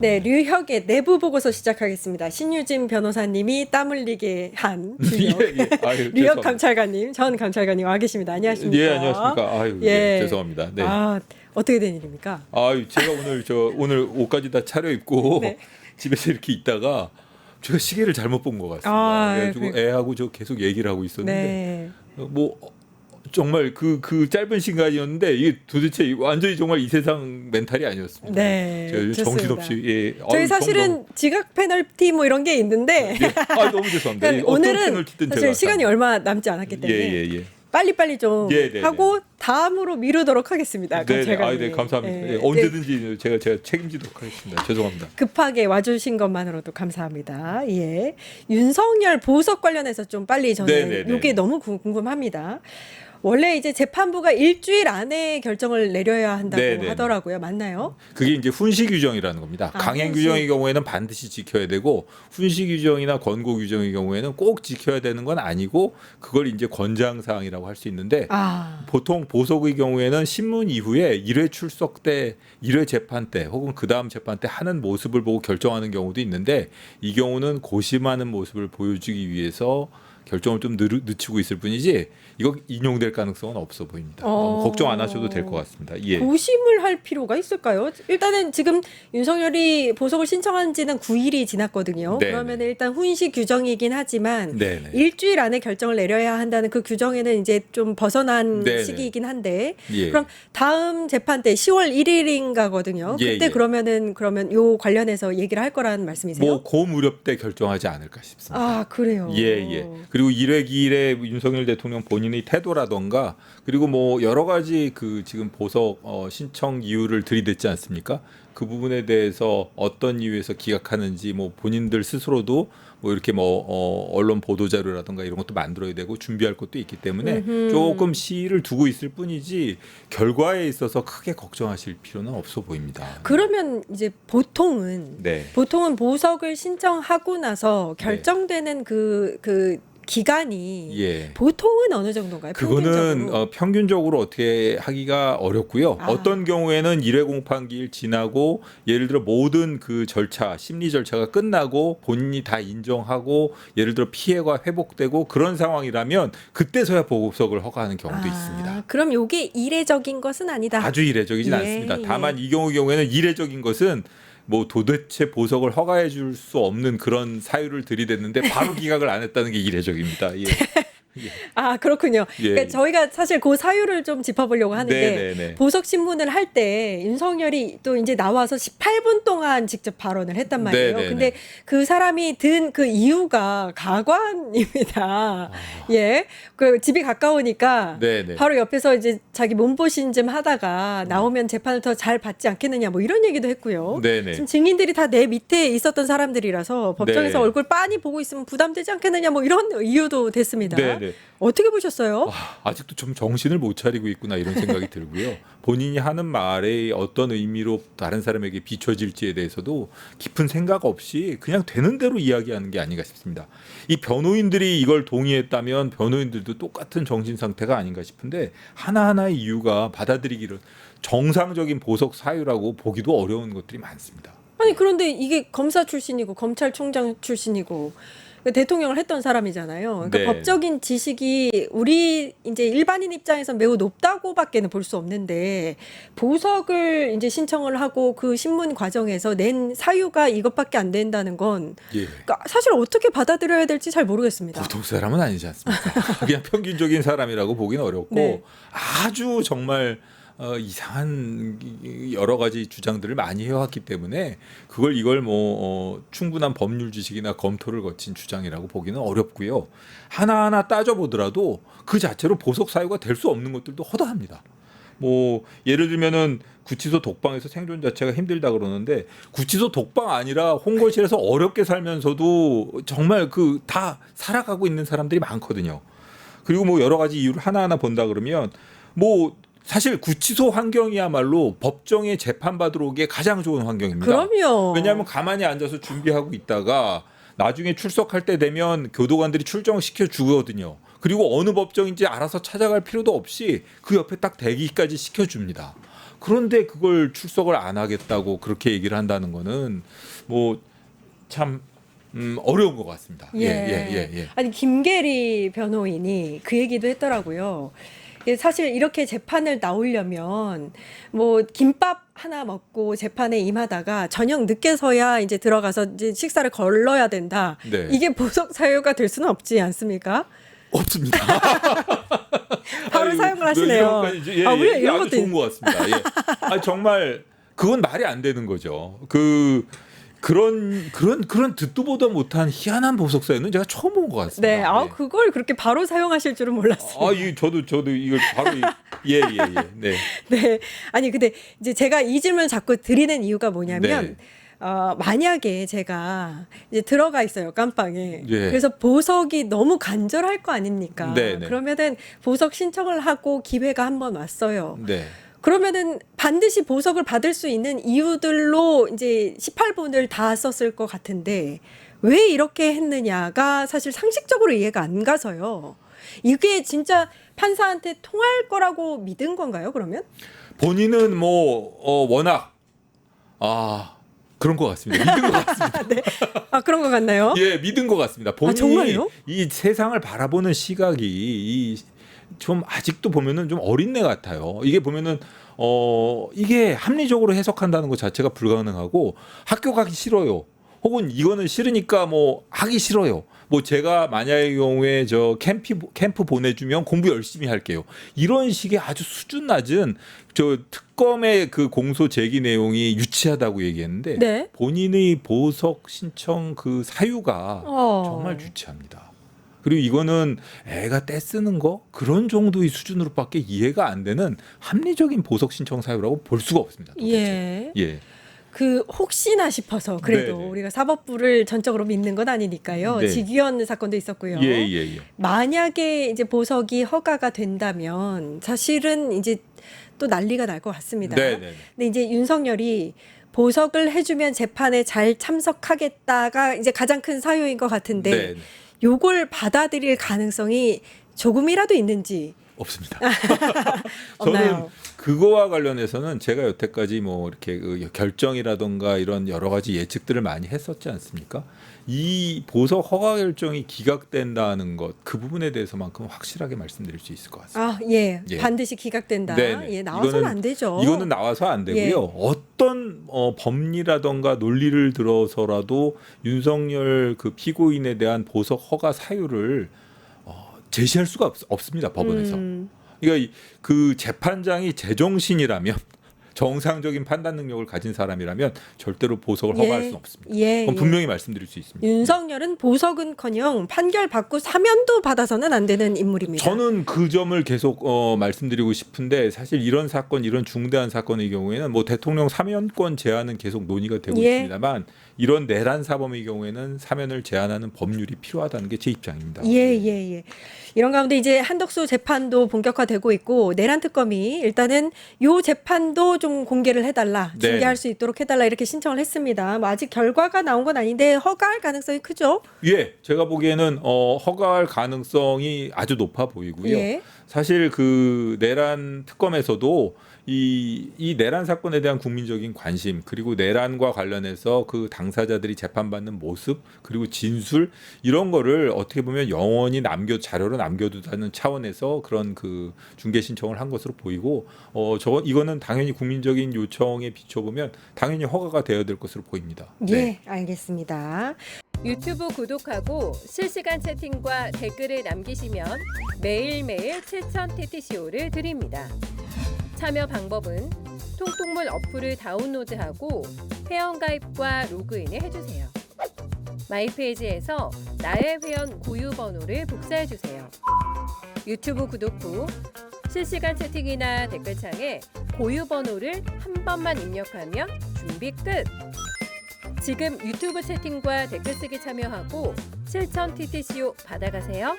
네, 류혁의 내부 보고서 시작하겠습니다. 신유진 변호사님이 땀 흘리게 한 류혁, 아유, 류혁 죄송합니다. 감찰관님, 전 감찰관님 와 계십니다. 안녕하십니까? 예, 안녕하십니까. 아유, 예, 죄송합니다. 네. 어떻게 된 일입니까? 아유, 제가 오늘 옷까지 다 차려입고 네. 집에서 이렇게 있다가 제가 시계를 잘못 본 것 같습니다. 아, 그래가지고 그- 애하고 저 계속 얘기를 하고 있었는데 네. 뭐 정말 그 짧은 시간이었는데 이게 도대체 완전히 정말 이 세상 멘탈이 아니었습니다. 네, 제가 좋습니다. 정신없이 예. 저희 아유, 사실은 지각 페널티 뭐 이런 게 있는데 예. 아, 너무 죄송합니다. 그러니까 어떤 오늘은 페널티든 사실 제가 시간이 얼마 남지 않았기 때문에 예. 빨리빨리 좀 예, 네, 하고 다음으로 미루도록 하겠습니다. 네, 감찰관님. 네, 감사합니다. 예, 예, 언제든지 제가 책임지도록 하겠습니다. 죄송합니다. 급하게 와주신 것만으로도 감사합니다. 예. 윤석열 보석 관련해서 좀 빨리 저는 네네네. 이게 너무 궁금합니다. 원래 이제 재판부가 일주일 안에 결정을 내려야 한다고 네네네. 하더라고요. 맞나요? 그게 이제 훈시 규정이라는 겁니다. 강행 훈시. 규정의 경우에는 반드시 지켜야 되고 훈시 규정이나 권고 규정의 경우에는 꼭 지켜야 되는 건 아니고 그걸 이제 권장 사항이라고 할 수 있는데 보통 보석의 경우에는 신문 이후에 1회 출석 때, 1회 재판 때 혹은 그 다음 재판 때 하는 모습을 보고 결정하는 경우도 있는데 이 경우는 고심하는 모습을 보여주기 위해서 결정을 좀 늦추고 있을 뿐이지 이거 인용될 가능성은 없어 보입니다. 너무 걱정 안 하셔도 될 것 같습니다. 예. 고심을 할 필요가 있을까요? 일단은 지금 윤석열이 보석을 신청한 지는 9일이 지났거든요. 네네. 그러면 일단 훈시 규정이긴 하지만 네네. 일주일 안에 결정을 내려야 한다는 그 규정에는 이제 좀 벗어난 네네. 시기이긴 한데 예. 그럼 다음 재판 때 10월 1일인가거든요. 예, 그때 예. 그러면 요 관련해서 얘기를 할 거라는 말씀이세요? 뭐 고 무렵 때 결정하지 않을까 싶습니다. 아, 그래요. 예. 그리고 1회 기일에 윤석열 대통령 본인의 태도라던가 그리고 뭐 여러 가지 그 지금 보석 신청 이유를 들이댔지 않습니까? 그 부분에 대해서 어떤 이유에서 기각하는지 뭐 본인들 스스로도 뭐 이렇게 뭐 언론 보도 자료라던가 이런 것도 만들어야 되고 준비할 것도 있기 때문에 조금 시일을 두고 있을 뿐이지 결과에 있어서 크게 걱정하실 필요는 없어 보입니다. 그러면 이제 보통은 네. 보석을 신청하고 나서 결정되는 그 기간이 예. 보통은 어느 정도인가요? 그거는 평균적으로? 평균적으로 어떻게 하기가 어렵고요. 아. 어떤 경우에는 1회 공판기일 지나고 예를 들어 모든 그 절차, 심리 절차가 끝나고 본인이 다 인정하고 예를 들어 피해가 회복되고 그런 상황이라면 그때서야 보석을 허가하는 경우도 있습니다. 그럼 이게 이례적인 것은 아니다. 아주 이례적이진 예, 않습니다. 예. 다만 이 경우에는 이례적인 것은 뭐 도대체 보석을 허가해 줄 수 없는 그런 사유를 들이댔는데 바로 기각을 안 했다는 게 이례적입니다. 예. 아, 그렇군요. 예. 그러니까 저희가 사실 그 사유를 좀 짚어보려고 하는데 네네네. 보석 신문을 할 때 윤석열이 또 이제 나와서 18분 동안 직접 발언을 했단 말이에요. 네네네. 근데 그 사람이 든 그 이유가 가관입니다. 예. 그 집이 가까우니까 네네. 바로 옆에서 이제 자기 몸보신 좀 하다가 나오면 재판을 더 잘 받지 않겠느냐 뭐 이런 얘기도 했고요. 네네. 지금 증인들이 다 내 밑에 있었던 사람들이라서 법정에서 네. 얼굴 빤히 보고 있으면 부담되지 않겠느냐 뭐 이런 이유도 됐습니다. 네네. 어떻게 보셨어요? 와, 아직도 좀 정신을 못 차리고 있구나 이런 생각이 들고요. 본인이 하는 말에 어떤 의미로 다른 사람에게 비춰질지에 대해서도 깊은 생각 없이 그냥 되는 대로 이야기하는 게 아닌가 싶습니다. 이 변호인들이 이걸 동의했다면 변호인들도 똑같은 정신 상태가 아닌가 싶은데 하나하나의 이유가 받아들이기를 정상적인 보석 사유라고 보기도 어려운 것들이 많습니다. 아니 그런데 이게 검사 출신이고 검찰총장 출신이고 대통령을 했던 사람이잖아요. 그러니까 네. 법적인 지식이 우리 이제 일반인 입장에서 매우 높다고밖에는 볼 수 없는데 보석을 이제 신청을 하고 그 신문 과정에서 낸 사유가 이것밖에 안 된다는 건 예. 그러니까 사실 어떻게 받아들여야 될지 잘 모르겠습니다. 보통 사람은 아니지 않습니까? 그냥 평균적인 사람이라고 보기는 어렵고 네. 아주 정말 이상한 여러 가지 주장들을 많이 해왔기 때문에 이걸 뭐 충분한 법률 지식이나 검토를 거친 주장이라고 보기는 어렵고요. 하나하나 따져보더라도 그 자체로 보석 사유가 될 수 없는 것들도 허다합니다. 뭐 예를 들면은 구치소 독방에서 생존 자체가 힘들다 그러는데 구치소 독방 아니라 홍거실에서 어렵게 살면서도 정말 그 다 살아가고 있는 사람들이 많거든요. 그리고 뭐 여러 가지 이유를 하나하나 본다 그러면 뭐 사실 구치소 환경이야말로 법정에 재판받으러 오기에 가장 좋은 환경입니다. 그럼요. 왜냐하면 가만히 앉아서 준비하고 있다가 나중에 출석할 때 되면 교도관들이 출정시켜 주거든요. 그리고 어느 법정인지 알아서 찾아갈 필요도 없이 그 옆에 딱 대기까지 시켜줍니다. 그런데 그걸 출석을 안 하겠다고 그렇게 얘기를 한다는 거는 뭐 참 어려운 것 같습니다. 예. 아니 김계리 변호인이 그 얘기도 했더라고요. 이게 사실 이렇게 재판을 나오려면 뭐 김밥 하나 먹고 재판에 임하다가 저녁 늦게서야 이제 들어가서 이제 식사를 걸러야 된다. 네. 이게 보석 사유가 될 수는 없지 않습니까? 없습니다. 바로 사용을 하시네요. 오히려 이게 이런 아주 것도 좋은 것 같습니다. 예. 정말 그건 말이 안 되는 거죠. 그런 듣도 보도 못한 희한한 보석 사유는 제가 처음 본 것 같습니다. 네, 그걸 그렇게 바로 사용하실 줄은 몰랐어요. 저도 이걸 바로 예. 네. 네, 아니 근데 이제 제가 이 질문을 자꾸 드리는 이유가 뭐냐면. 만약에 제가 이제 들어가 있어요, 깜빵에. 예. 그래서 보석이 너무 간절할 거 아닙니까? 네. 그러면은 보석 신청을 하고 기회가 한번 왔어요. 네. 그러면은 반드시 보석을 받을 수 있는 이유들로 이제 18분을 다 썼을 것 같은데 왜 이렇게 했느냐가 사실 상식적으로 이해가 안 가서요. 이게 진짜 판사한테 통할 거라고 믿은 건가요, 그러면? 본인은 워낙 그런 것 같습니다. 믿은 것 같습니다. 네. 그런 것 같나요? 예, 믿은 것 같습니다. 본인이 정말요? 이 세상을 바라보는 시각이 좀 아직도 보면은 좀 어린애 같아요. 이게 보면은 이게 합리적으로 해석한다는 것 자체가 불가능하고 학교 가기 싫어요. 혹은 이거는 싫으니까 하기 싫어요. 제가 만약의 경우에 캠프 보내주면 공부 열심히 할게요. 이런 식의 아주 수준 낮은 특검의 그 공소 제기 내용이 유치하다고 얘기했는데 네. 본인의 보석 신청 그 사유가 정말 유치합니다. 그리고 이거는 애가 떼쓰는 거 그런 정도의 수준으로밖에 이해가 안 되는 합리적인 보석 신청 사유라고 볼 수가 없습니다. 도대체. 예. 혹시나 싶어서 그래도 네네. 우리가 사법부를 전적으로 믿는 건 아니니까요. 네. 직위원 사건도 있었고요. 예. 만약에 이제 보석이 허가가 된다면 사실은 이제 또 난리가 날 것 같습니다. 네네. 근데 이제 윤석열이 보석을 해주면 재판에 잘 참석하겠다가 이제 가장 큰 사유인 것 같은데 네. 요걸 받아들일 가능성이 조금이라도 있는지 없습니다. 없나요? 저는 그거와 관련해서는 제가 여태까지 이렇게 결정이라던가 이런 여러 가지 예측들을 많이 했었지 않습니까? 이 보석 허가 결정이 기각된다는 것 그 부분에 대해서만큼 확실하게 말씀드릴 수 있을 것 같습니다. 예. 반드시 기각된다. 네네. 예, 나와서는 안 되죠. 이거는 나와서 안 되고요. 예. 어떤 법리라던가 논리를 들어서라도 윤석열 그 피고인에 대한 보석 허가 사유를 제시할 수가 없습니다. 법원에서. 그러니까 그 재판장이 제정신이라면 정상적인 판단 능력을 가진 사람이라면 절대로 보석을 허가할 수는 없습니다. 그건 분명히 말씀드릴 수 있습니다. 윤석열은 보석은커녕 판결 받고 사면도 받아서는 안 되는 인물입니다. 저는 그 점을 계속 말씀드리고 싶은데 사실 이런 사건, 이런 중대한 사건의 경우에는 대통령 사면권 제한은 계속 논의가 되고 있습니다만 이런 내란 사범의 경우에는 사면을 제한하는 법률이 필요하다는 게 제 입장입니다. 예. 이런 가운데 이제 한덕수 재판도 본격화되고 있고 내란 특검이 일단은 요 재판도 좀 공개를 해달라, 중계할 수 있도록 해달라 이렇게 신청을 했습니다. 아직 결과가 나온 건 아닌데 허가할 가능성이 크죠? 예, 제가 보기에는 허가할 가능성이 아주 높아 보이고요. 예. 사실 그 내란 특검에서도 이 내란 사건에 대한 국민적인 관심 그리고 내란과 관련해서 그 당사자들이 재판받는 모습 그리고 진술 이런 거를 어떻게 보면 영원히 자료로 남겨두자는 차원에서 그런 그 중개 신청을 한 것으로 보이고 이거는 당연히 국민적인 요청에 비춰보면 당연히 허가가 되어야 될 것으로 보입니다. 예, 알겠습니다. 유튜브 구독하고 실시간 채팅과 댓글을 남기시면 매일매일 7,000TTCO를 드립니다. 참여 방법은 통통물 어플을 다운로드하고 회원가입과 로그인을 해주세요. 마이페이지에서 나의 회원 고유 번호를 복사해주세요. 유튜브 구독 후 실시간 채팅이나 댓글창에 고유 번호를 한 번만 입력하면 준비 끝! 지금 유튜브 채팅과 댓글 쓰기 참여하고 7,000TTCO 받아가세요.